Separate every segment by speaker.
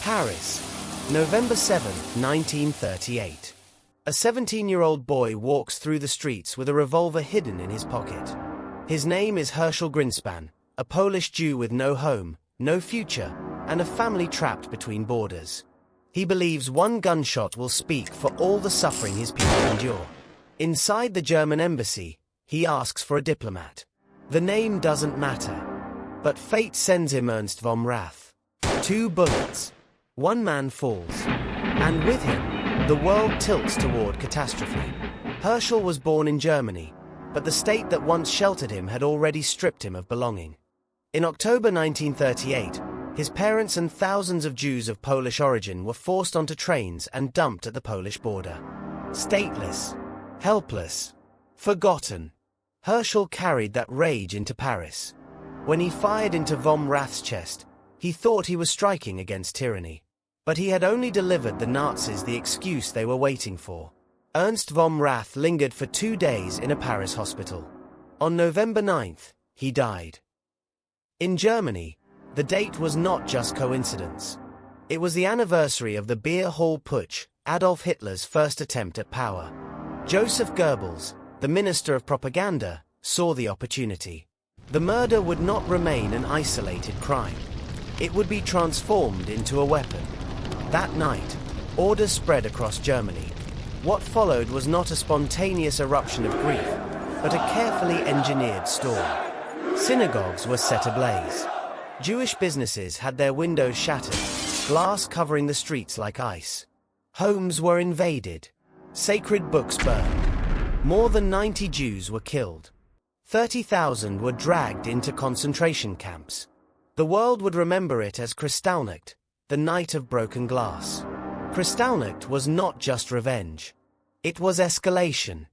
Speaker 1: Paris, November 7, 1938. A 17-year-old boy walks through the streets with a revolver hidden in his pocket. His name is Herschel Grynszpan, a Polish Jew with no home, no future, and a family trapped between borders. He believes one gunshot will speak for all the suffering his people endure. Inside the German embassy, he asks for a diplomat. The name doesn't matter, but fate sends him Ernst Vom Rath. 2 bullets. One man falls, and with him, the world tilts toward catastrophe. Herschel was born in Germany, but the state that once sheltered him had already stripped him of belonging. In October 1938, his parents and thousands of Jews of Polish origin were forced onto trains and dumped at the Polish border. Stateless, helpless, forgotten, Herschel carried that rage into Paris. When he fired into Vom Rath's chest, he thought he was striking against tyranny. But he had only delivered the Nazis the excuse they were waiting for. Ernst Vom Rath lingered for 2 days in a Paris hospital. On November 9th, he died. In Germany, the date was not just coincidence. It was the anniversary of the Beer Hall Putsch, Adolf Hitler's first attempt at power. Joseph Goebbels, the Minister of Propaganda, saw the opportunity. The murder would not remain an isolated crime. It would be transformed into a weapon. That night, orders spread across Germany. What followed was not a spontaneous eruption of grief, but a carefully engineered storm. Synagogues were set ablaze. Jewish businesses had their windows shattered, glass covering the streets like ice. Homes were invaded. Sacred books burned. More than 90 Jews were killed. 30,000 were dragged into concentration camps. The world would remember it as Kristallnacht, the night of broken glass. Kristallnacht was not just revenge. It was escalation.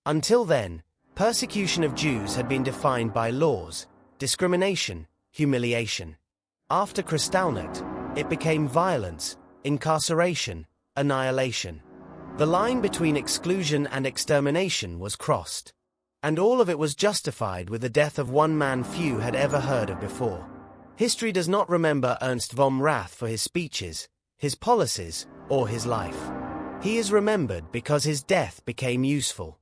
Speaker 1: Until then, persecution of Jews had been defined by laws, discrimination, humiliation. After Kristallnacht, it became violence, incarceration, annihilation. The line between exclusion and extermination was crossed. And all of it was justified with the death of one man few had ever heard of before. History does not remember Ernst Vom Rath for his speeches, his policies, or his life. He is remembered because his death became useful.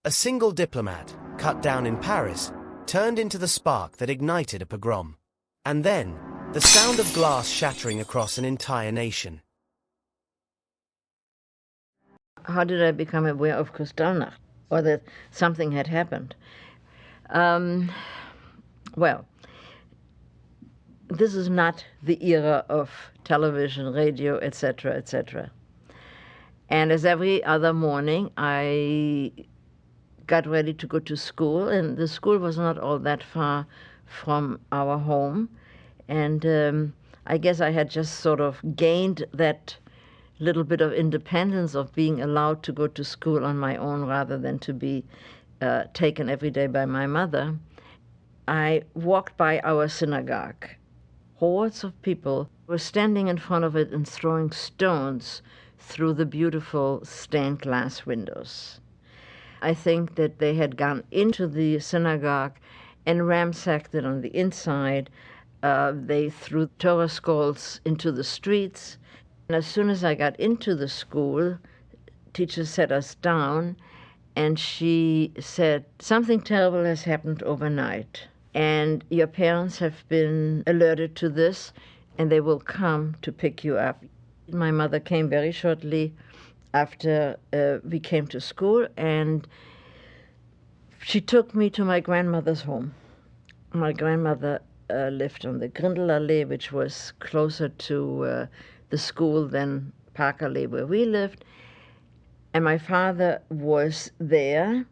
Speaker 1: A single diplomat, cut down in Paris, turned into the spark that ignited a pogrom. And then, the sound of glass shattering across an entire nation.
Speaker 2: How did I become aware of Kristallnacht, or that something had happened? Well, this is not the era of television, radio, etc., etc. And as every other morning, I got ready to go to school, and the school was not all that far from our home. And I guess I had just sort of gained that little bit of independence of being allowed to go to school on my own rather than to be taken every day by my mother. I walked by our synagogue. Hordes of people were standing in front of it and throwing stones through the beautiful stained glass windows. I think that they had gone into the synagogue and ransacked it on the inside. They threw Torah scrolls into the streets. And as soon as I got into the school, teacher sat us down, and she said, "Something terrible has happened overnight, and your parents have been alerted to this, and they will come to pick you up." My mother came very shortly after we came to school, and she took me to my grandmother's home. My grandmother lived on the Grindelallee, which was closer to the school than Parkallee, where we lived. And my father was there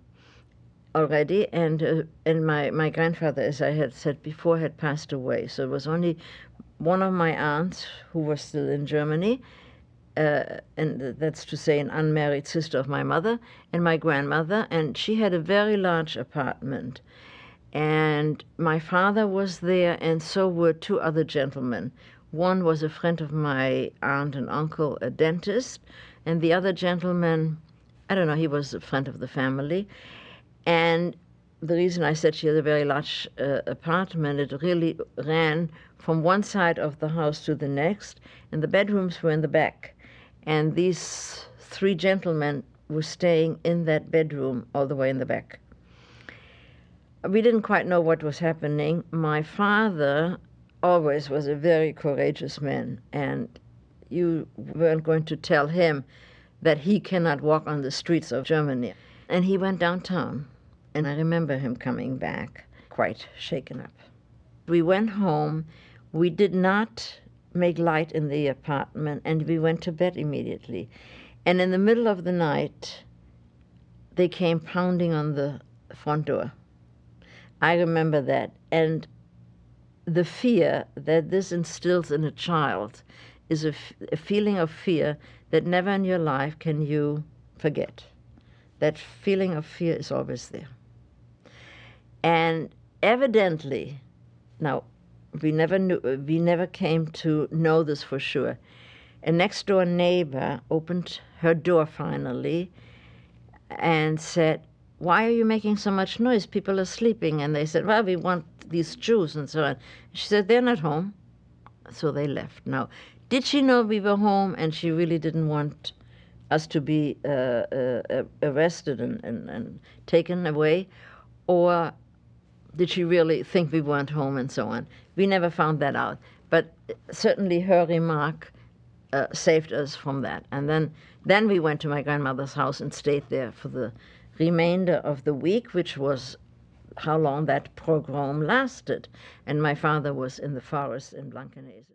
Speaker 2: already, and my grandfather, as I had said before, had passed away. So it was only one of my aunts who was still in Germany, and that's to say an unmarried sister of my mother, and my grandmother, and she had a very large apartment. And my father was there, and so were 2 other gentlemen. One was a friend of my aunt and uncle, a dentist, and the other gentleman, I don't know, he was a friend of the family. And the reason I said she had a very large apartment, it really ran from one side of the house to the next, and the bedrooms were in the back. And these three gentlemen were staying in that bedroom all the way in the back. We didn't quite know what was happening. My father always was a very courageous man, and you weren't going to tell him that he cannot walk on the streets of Germany. And he went downtown, and I remember him coming back quite shaken up. We went home. We did not make light in the apartment, and we went to bed immediately. And in the middle of the night, they came pounding on the front door. I remember that. And the fear that this instills in a child is a feeling of fear that never in your life can you forget. That feeling of fear is always there. And evidently, now, we never came to know this for sure. A next door neighbor opened her door finally and said, "Why are you making so much noise? People are sleeping." And they said, "Well, we want these Jews," and so on. She said, "They're not home." So they left. Now, did she know we were home and she really didn't want us to be arrested and taken away? Or did she really think we weren't home and so on? We never found that out. But certainly her remark saved us from that. And then we went to my grandmother's house and stayed there for the remainder of the week, which was how long that pogrom lasted. And my father was in the forest in Blankenese.